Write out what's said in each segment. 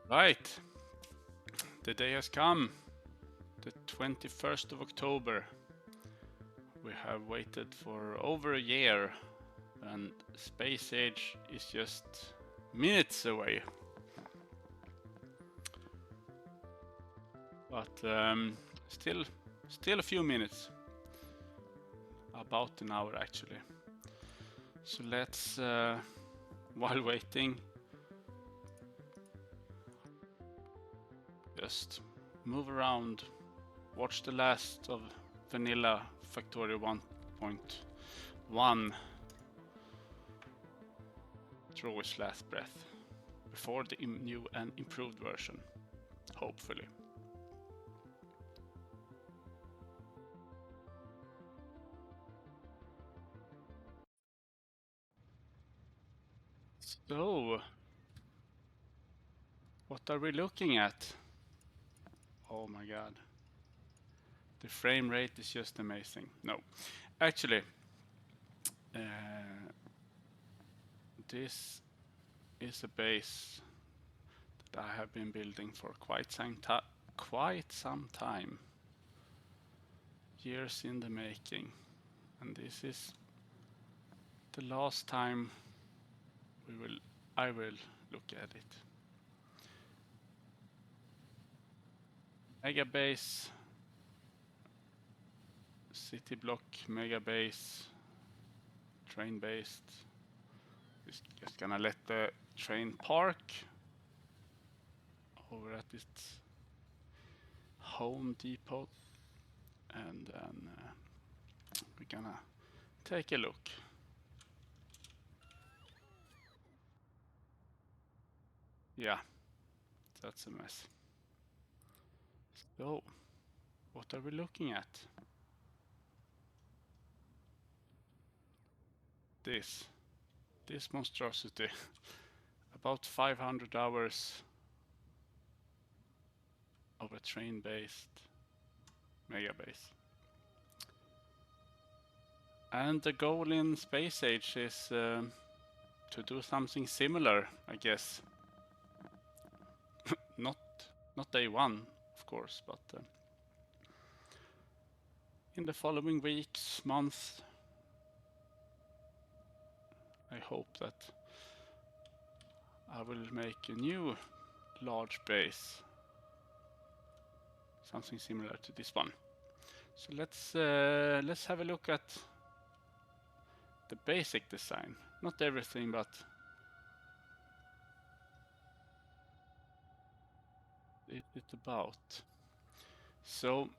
Right, the day has come, the 21st of October. We have waited for over a year, and Space Age is just minutes away. But still a few minutes, about an hour actually. So let's, while waiting, just move around, watch the last of vanilla Factorio 1.1 draw its last breath before the new and improved version, hopefully. So, what are we looking at? Oh my god. The frame rate is just amazing. No, actually, uh, this is a base that I have been building for quite some time. Years in the making. And this is the last time I will look at it. Mega base, city block, mega base, train based. Just gonna let the train park over at its Home Depot, and then we're gonna take a look. Yeah, that's a mess. So, what are we looking at? This monstrosity. About 500 hours of a train-based mega base. And the goal in Space Age is to do something similar, I guess. not day one, of course, but in the following weeks, months, I hope that I will make a new large base, something similar to this one. So let's have a look at the basic design. Not everything, but it's about. So,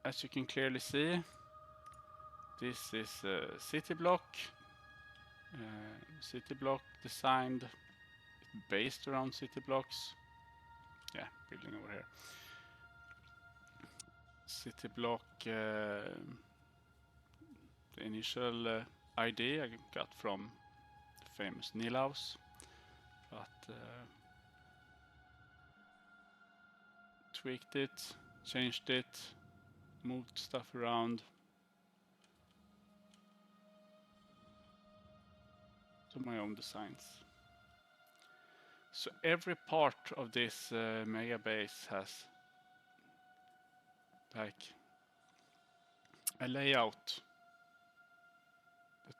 as you can clearly see, this is a city block designed, based around city blocks. Yeah, building over here. City block, the initial idea I got from the famous Nilhaus, but tweaked it, changed it, moved stuff around to my own designs. So every part of this mega base has like a layout that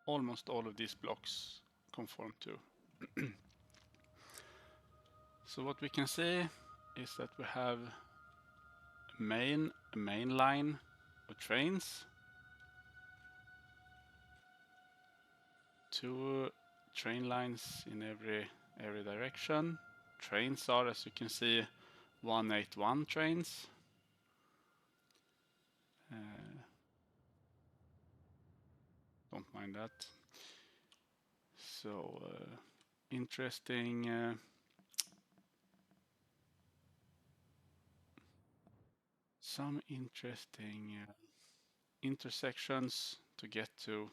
almost all of these blocks conform to. So what we can see is that we have a main line of trains, two train lines in every direction. Trains are, as you can see, 181 trains. Don't mind that. So interesting some interesting intersections to get to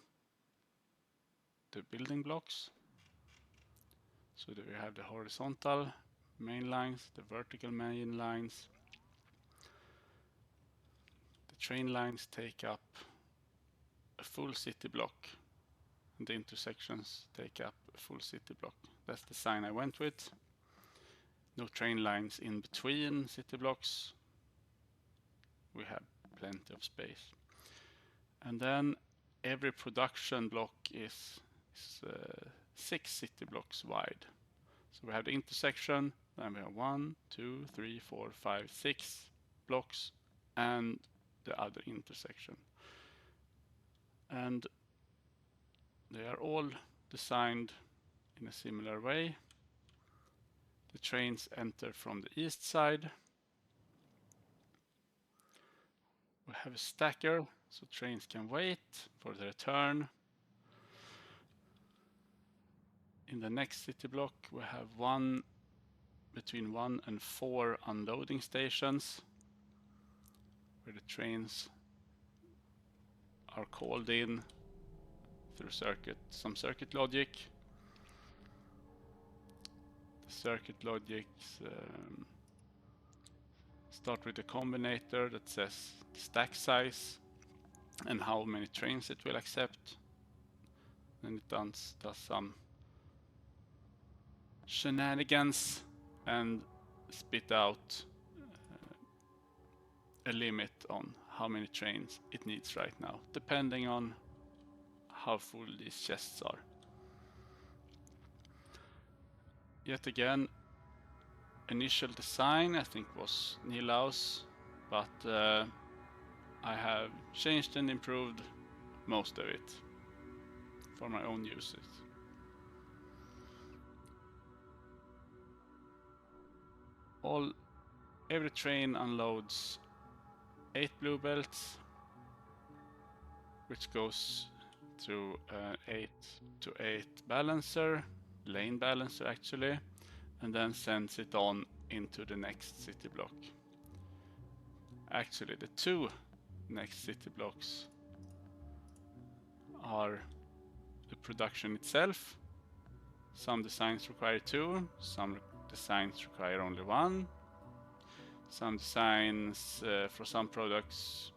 the building blocks. So that we have the horizontal main lines, the vertical main lines. The train lines take up a full city block, and the intersections take up a full city block. That's the sign I went with. no train lines in between city blocks. We have plenty of space. And then every production block is 6 city blocks wide. So we have the intersection, then we have 1, 2, 3, 4, 5, 6 blocks, and the other intersection. And they are all designed in a similar way. The trains enter from the east side. We have a stacker, so trains can wait for their turn. In the next city block, we have between 1 and 4 unloading stations, where the trains are called in through some circuit logic. The circuit logics start with a combinator that says stack size and how many trains it will accept. Then it does some shenanigans and spit out a limit on how many trains it needs right now, depending on how full these chests are. Yet again, initial design I think was Nilaus, but I have changed and improved most of it for my own uses. Every train unloads 8 blue belts, which goes through 8-to-8 balancer, lane balancer actually, and then sends it on into the next city block. Actually, the 2 next city blocks are the production itself. Some designs require 2, some designs require only 1. Some designs for some products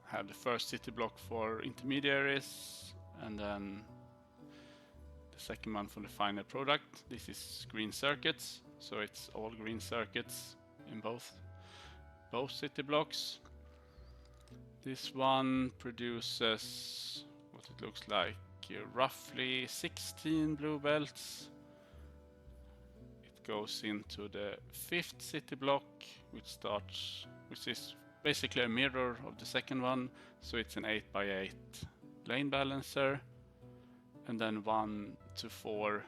have the first city block for intermediaries and then the second one for the final product. This is green circuits, so it's all green circuits in both city blocks. This one produces what it looks like roughly 16 blue belts. It goes into the 5th city block, which is basically a mirror of the second one, so it's an 8x8 lane balancer, and then 1 to 4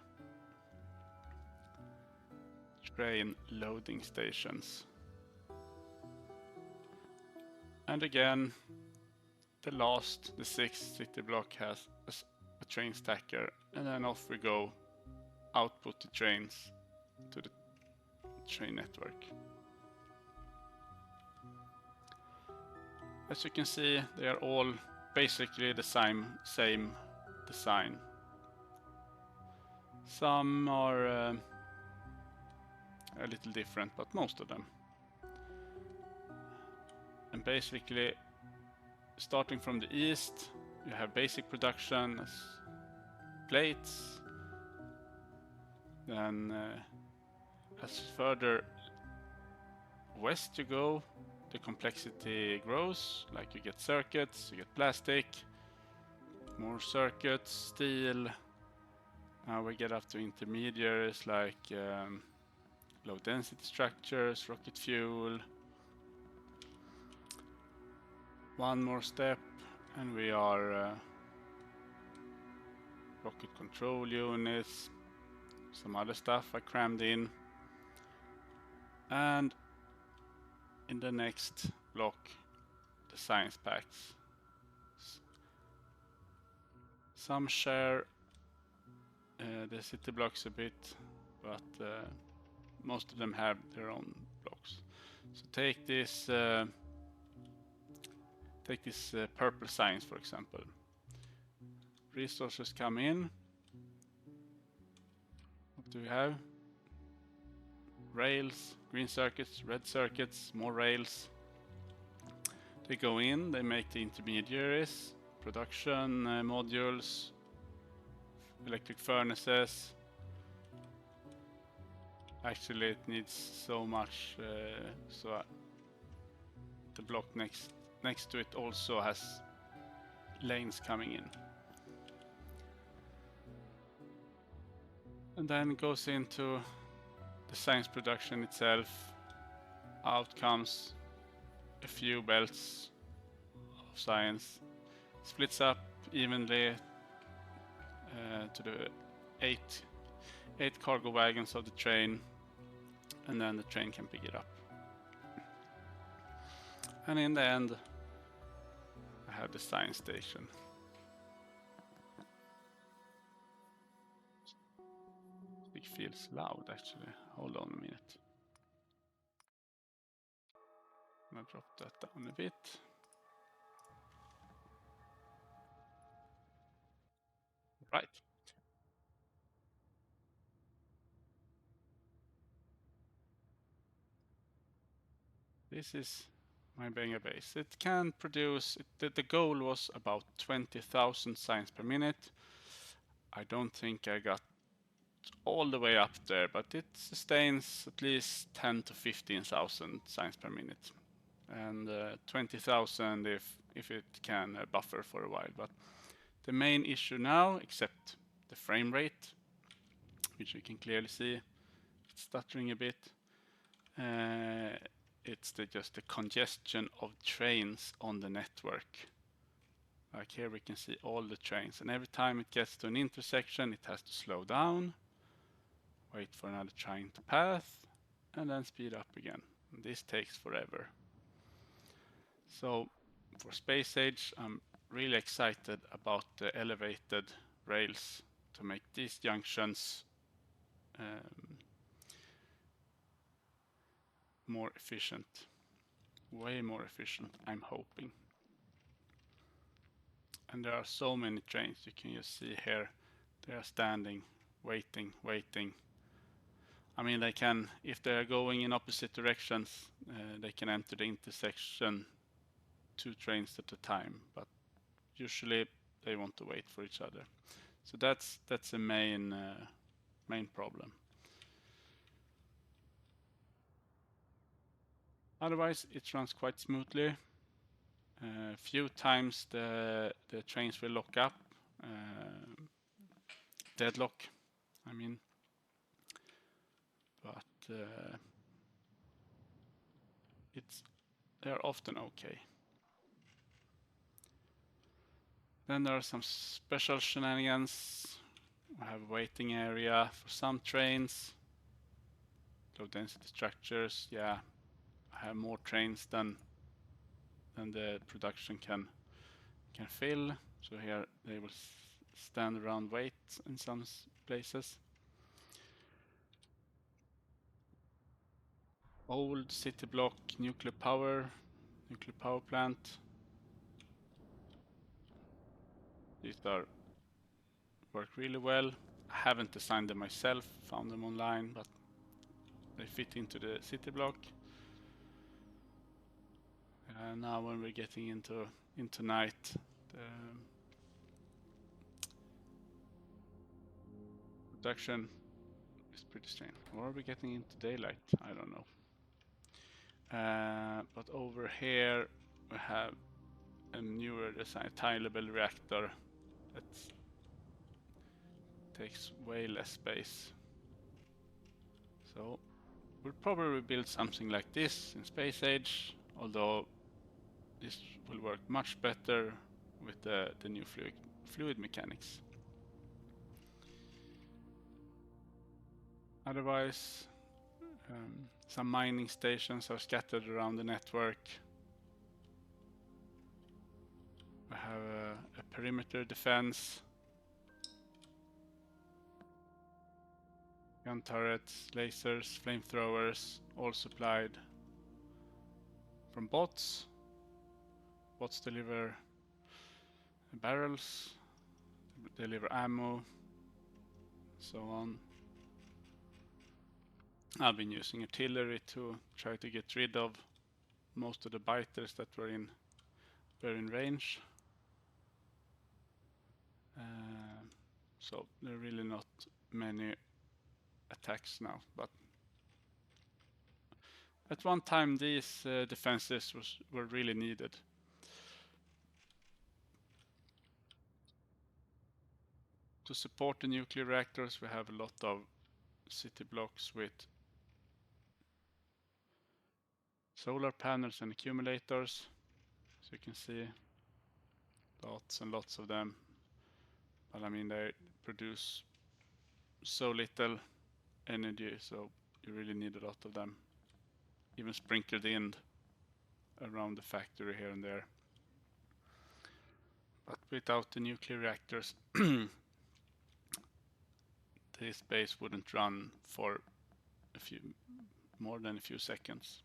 train loading stations. And again, the 6th city block has a train stacker, and then off we go, output the trains to the train network. As you can see, they are all basically the same design. Some are a little different, but most of them. And basically, starting from the east, you have basic production as plates. Then as further west you go, the complexity grows, like you get circuits, you get plastic, more circuits, steel. Now we get up to intermediaries like low density structures, rocket fuel. One more step and we are rocket control units, some other stuff I crammed in. And in the next block, the science packs. Some share the city blocks a bit, but most of them have their own blocks. So take this purple science, for example. Resources come in. What do we have? Rails, green circuits, red circuits, more rails. They go in, they make the intermediaries, production modules, electric furnaces, Actually, it needs so much, so the block next to it also has lanes coming in. And then it goes into the science production itself. Out comes a few belts of science, splits up evenly to the eight cargo wagons of the train, and then the train can pick it up. And in the end, I have the science station. It feels loud actually. Hold on a minute. I'm gonna drop that down a bit. Right. This is my Benga base. It can produce, the goal was about 20,000 signs per minute. I don't think I got all the way up there, but it sustains at least 10 to 15,000 signs per minute. And 20,000 if it can buffer for a while. But the main issue now, except the frame rate, which you can clearly see, it's stuttering a bit. It's just the congestion of trains on the network. Like here we can see all the trains, and every time it gets to an intersection it has to slow down, wait for another train to pass, and then speed up again. And this takes forever. So for Space Age I'm really excited about the elevated rails to make these junctions more efficient. Way more efficient, I'm hoping. And there are so many trains, you can just see here, they are standing, waiting. I mean, they can, if they are going in opposite directions, they can enter the intersection 2 trains at a time, but usually they want to wait for each other. So that's the main problem. Otherwise, it runs quite smoothly. A few times the trains will lock up, deadlock, I mean, but they're often okay. Then there are some special shenanigans. We have a waiting area for some trains, low density structures. Yeah, I have more trains than the production can fill. So here they will stand around wait in some places. Old city block, nuclear power plant. These work really well. I haven't designed them myself, found them online, but they fit into the city block. Now when we're getting into night, the production is pretty strange. Or are we getting into daylight? I don't know. But over here we have a newer design, tiny level reactor that takes way less space. So we'll probably build something like this in Space Age, although this will work much better with the new fluid mechanics. Otherwise, some mining stations are scattered around the network. We have a perimeter defense, gun turrets, lasers, flamethrowers, all supplied from bots. Bots deliver barrels, deliver ammo, so on. I've been using artillery to try to get rid of most of the biters that were in range. So there are really not many attacks now, but At one time, these defenses were really needed. To support the nuclear reactors, we have a lot of city blocks with solar panels and accumulators. So you can see lots and lots of them. But I mean, they produce so little energy, so you really need a lot of them, even sprinkled in around the factory here and there. But without the nuclear reactors, this base wouldn't run for more than a few seconds.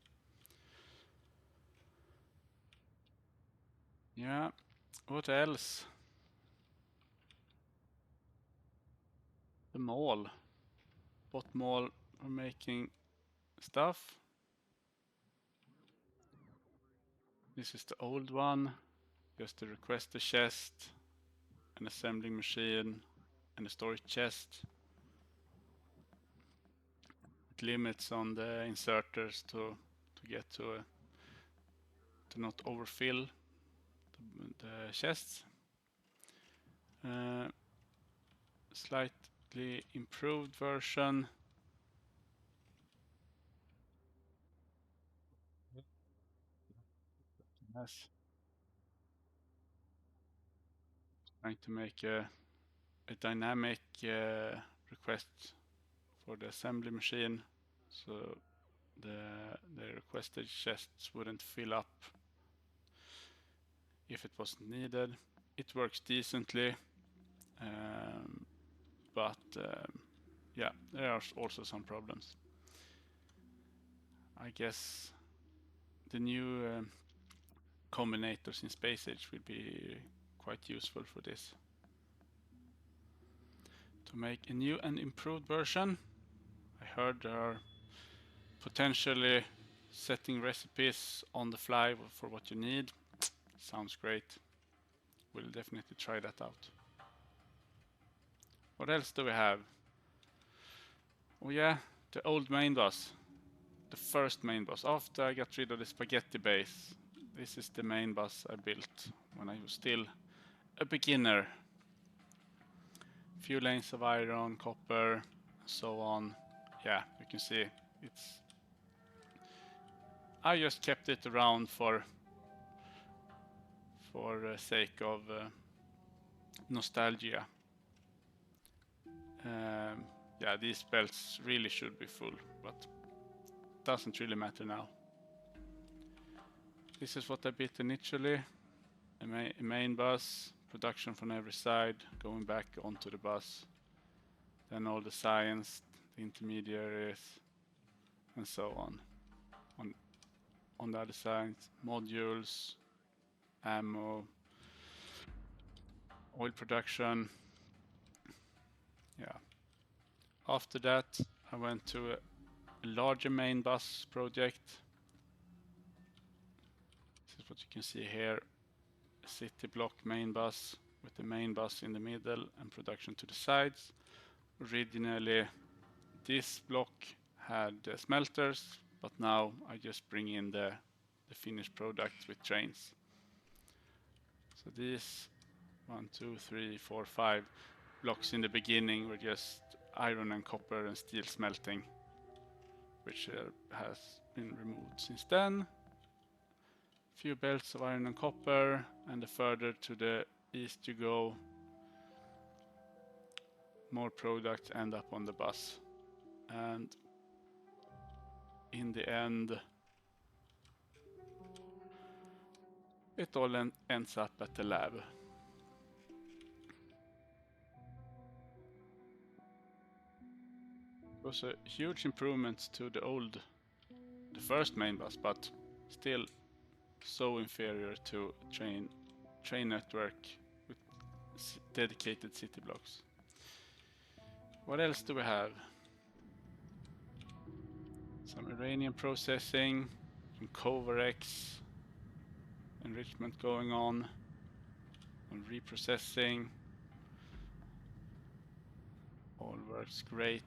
Yeah, what else? The mall. What mall are making stuff? This is the old one. Just a requester chest, an assembling machine, and a storage chest. It limits on the inserters to get to not overfill the chests. Slightly improved version. Yes. Trying to make a dynamic request for the assembly machine, so the requested chests wouldn't fill up if it wasn't needed. It works decently, but yeah, there are also some problems. I guess the new combinators in Space Age will be quite useful for this. To make a new and improved version, I heard there are potentially setting recipes on the fly for what you need. Sounds great. We'll definitely try that out. What else do we have? Oh yeah, the old main boss. The first main boss. After I got rid of the spaghetti base, this is the main boss I built when I was still a beginner. Few lanes of iron, copper, and so on. Yeah, you can see it's. I just kept it around for sake of nostalgia. Yeah, these belts really should be full, but doesn't really matter now. This is what I built initially. A main bus, production from every side, going back onto the bus. Then all the science, the intermediaries, and so on. On the other side, modules, ammo, oil production. Yeah. After that, I went to a larger main bus project. This is what you can see here. A city block main bus with the main bus in the middle and production to the sides. Originally, this block had smelters, but now I just bring in the finished product with trains. So these 1, 2, 3, 4, 5 blocks in the beginning were just iron and copper and steel smelting, which has been removed since then. Few belts of iron and copper, and the further to the east you go, more products end up on the bus. And in the end, it all ends up at the lab. It was a huge improvement to the first main bus, but still so inferior to train network with dedicated city blocks. What else do we have? Some uranium processing, some Covarex enrichment going on reprocessing. All works great.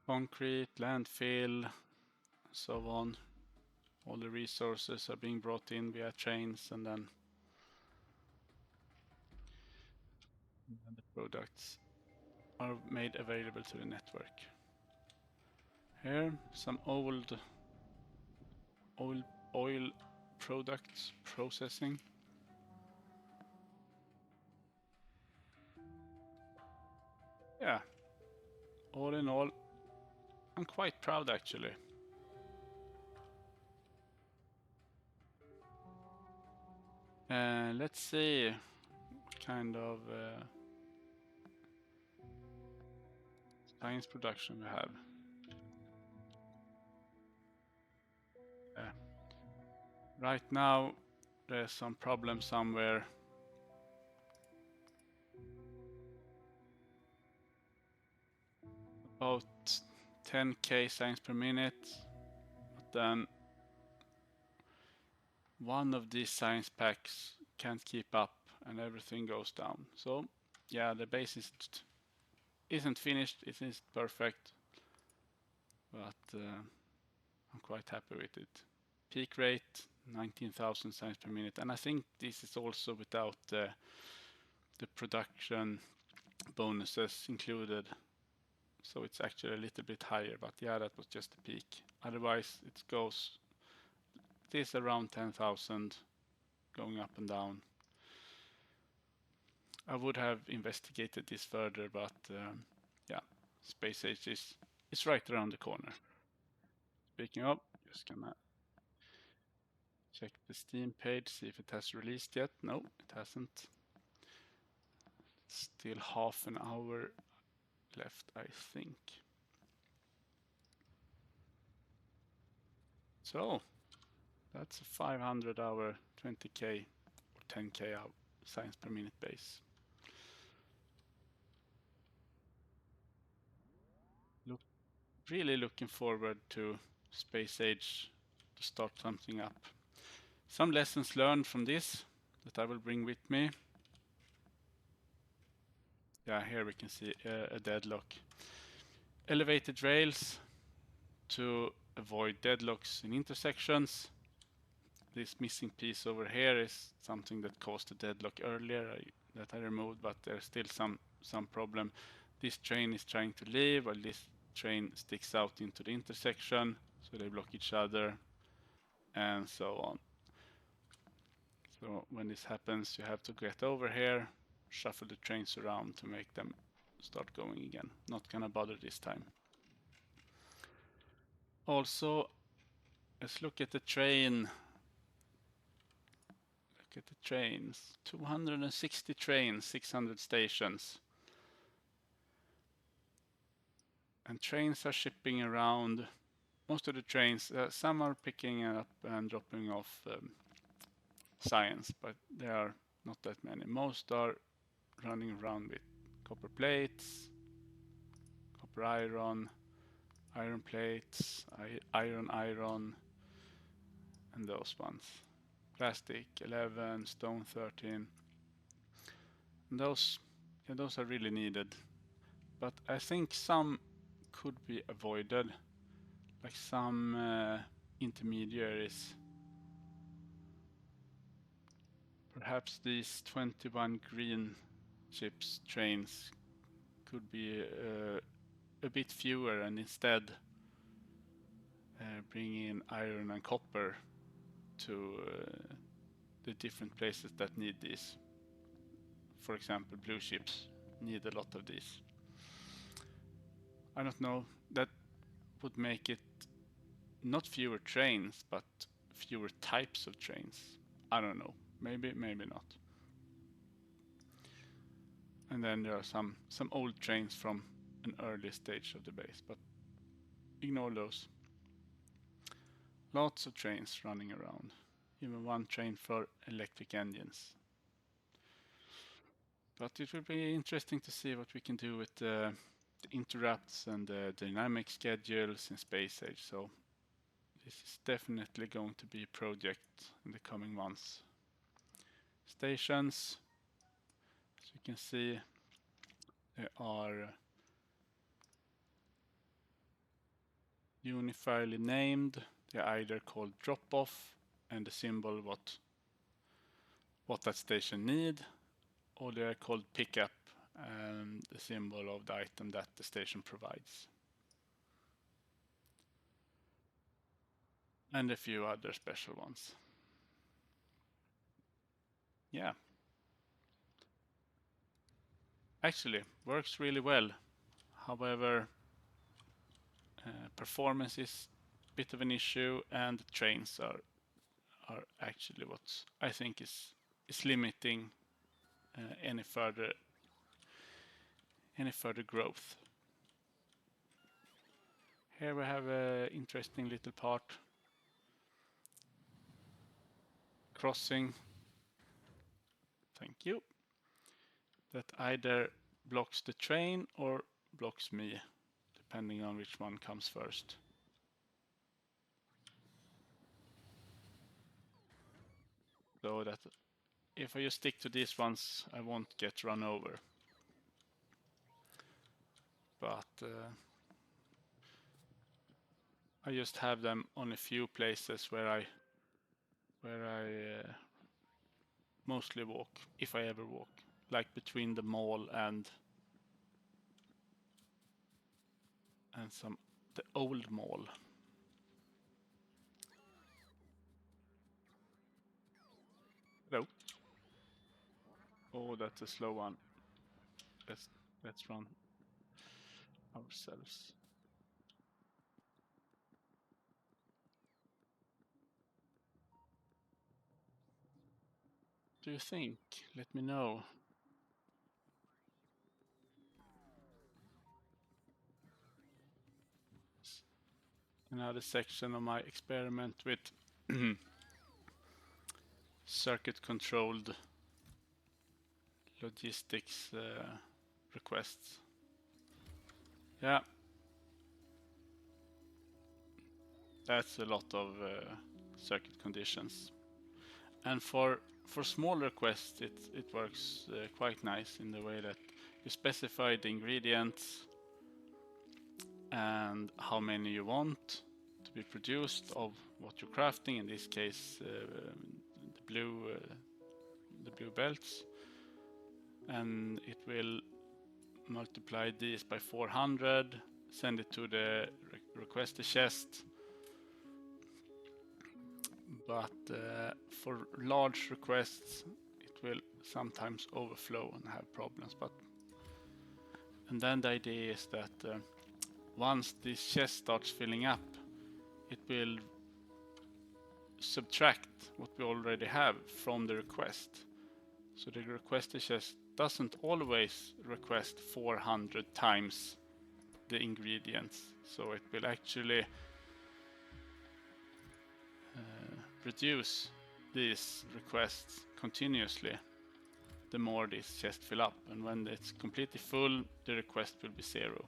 concrete, landfill, so on. All the resources are being brought in via trains, and then the products are made available to the network. Here, some old oil products processing. Yeah, all in all, I'm quite proud actually. Let's see what kind of science production we have. Right now, there's some problem somewhere. About 10k science per minute, but then one of these science packs can't keep up and everything goes down. So yeah, the base isn't finished, it isn't perfect, but I'm quite happy with it. Peak rate 19,000 science per minute, and I think this is also without the production bonuses included, so it's actually a little bit higher, but yeah, that was just the peak. Otherwise it goes, it is around 10,000 going up and down. I would have investigated this further, but yeah, Space Age is right around the corner. Speaking of, just gonna check the Steam page, see if it has released yet. No, it hasn't. Still half an hour left, I think. So that's a 500 hour, 20k or 10k hour science per minute base. Really looking forward to Space Age to start something up. Some lessons learned from this that I will bring with me. Yeah, here we can see a deadlock. Elevated rails to avoid deadlocks in intersections. This missing piece over here is something that caused a deadlock earlier that I removed, but there's still some problem. This train is trying to leave, while this train sticks out into the intersection, so they block each other, and so on. So when this happens, you have to get over here, shuffle the trains around to make them start going again. Not gonna bother this time. Also, let's look at the train. Look at the trains. 260 trains, 600 stations. And trains are shipping around. Most of the trains, some are picking up and dropping off science, but there are not that many. Most are running around with copper plates, copper iron, iron plates, iron, and those ones. Plastic 11, stone 13. And those are really needed. But I think some could be avoided, like some intermediaries. Perhaps these 21 green chips trains could be a bit fewer, and instead bring in iron and copper to the different places that need these. For example, blue ships need a lot of these. I don't know, that would make it not fewer trains, but fewer types of trains. I don't know, maybe not. And then there are some old trains from an early stage of the base, but ignore those. Lots of trains running around, even one train for electric engines. But it will be interesting to see what we can do with the interrupts and the dynamic schedules in Space Age. So this is definitely going to be a project in the coming months. Stations, as you can see, there are unifiedly named. They're either called drop-off and the symbol what that station need, or they are called pickup and the symbol of the item that the station provides. And a few other special ones. Yeah. Actually, works really well. However, performance is a bit of an issue, and the trains are actually what I think is limiting any further growth. Here we have an interesting little part. Crossing. Thank you. That either blocks the train or blocks me, depending on which one comes first. So that if I just stick to these ones, I won't get run over. But I just have them on a few places where I mostly walk, if I ever walk, like between the mall and the old mall. Hello. Oh, that's a slow one. Let's run ourselves. Do you think? Let me know. Another section of my experiment with circuit controlled logistics requests. Yeah, that's a lot of circuit conditions, and for small requests it works quite nice in the way that you specify the ingredients and how many you want to be produced of what you're crafting. In this case, the blue belts, and it will multiply these by 400, send it to the requester chest. But for large requests, it will sometimes overflow and have problems. And then the idea is that once this chest starts filling up, it will subtract what we already have from the request. So the requester chest doesn't always request 400 times the ingredients. So it will actually reduce these requests continuously the more this chest fill up, and when it's completely full, the request will be 0.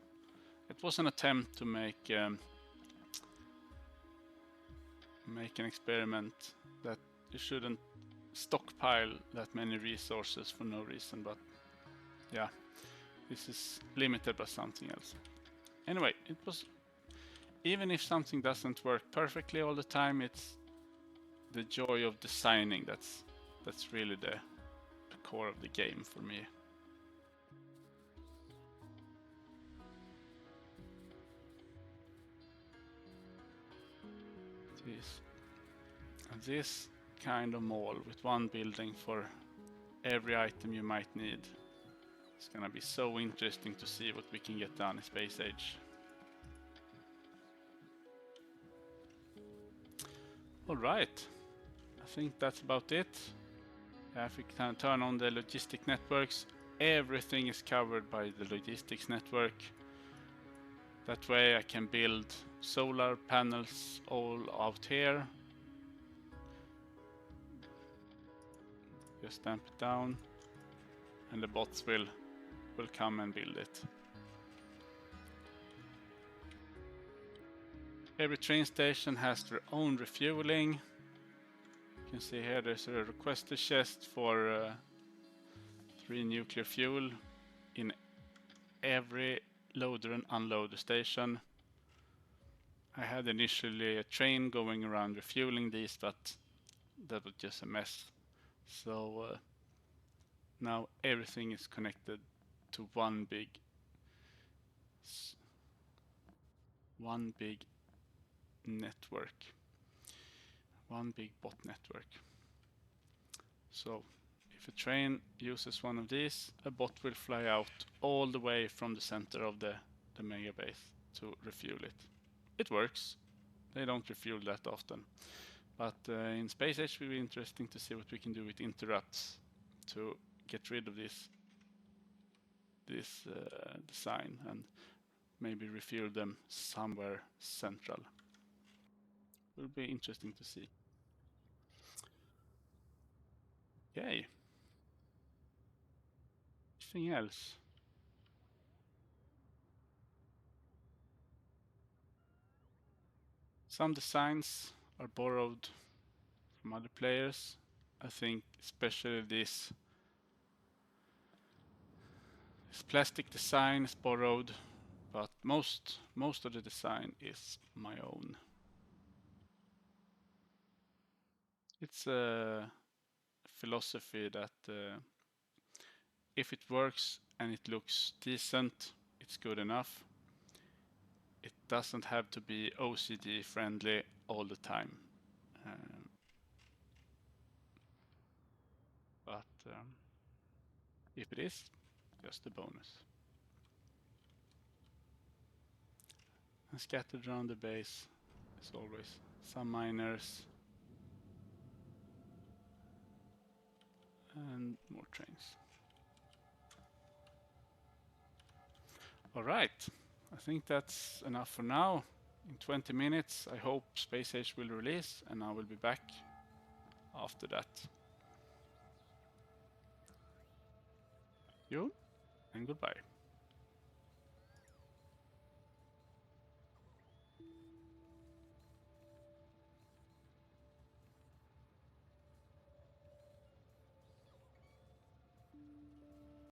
It was an attempt to make an experiment that you shouldn't stockpile that many resources for no reason, but yeah, this is limited by something else. Anyway, it was, even if something doesn't work perfectly all the time, it's the joy of designing that's really the core of the game for me. This kind of mall with one building for every item you might need. It's gonna be so interesting to see what we can get done in Space Age. Alright, I think that's about it. If we can turn on the logistic networks, everything is covered by the logistics network. That way I can build solar panels all out here. Just stamp it down and the bots will come and build it. Every train station has their own refueling. You can see here there's a requester chest for 3 nuclear fuel in every loader and unloader station. I had initially a train going around refueling these, but that was just a mess. So now everything is connected to one big network, one big bot network. So if a train uses one of these, a bot will fly out all the way from the center of the mega base to refuel it. It works. They don't refuel that often. But in Space Age, it will be interesting to see what we can do with interrupts to get rid of this design and maybe refuel them somewhere central. Will be interesting to see. Okay. Anything else? Some designs are borrowed from other players. I think especially this plastic design is borrowed, but most of the design is my own. It's a philosophy that if it works and it looks decent, it's good enough. It doesn't have to be OCD friendly all the time. But if it is, just a bonus. And scattered around the base, as always, some miners and more trains. All right, I think that's enough for now. In 20 minutes, I hope Space Age will release, and I will be back after that. You and goodbye.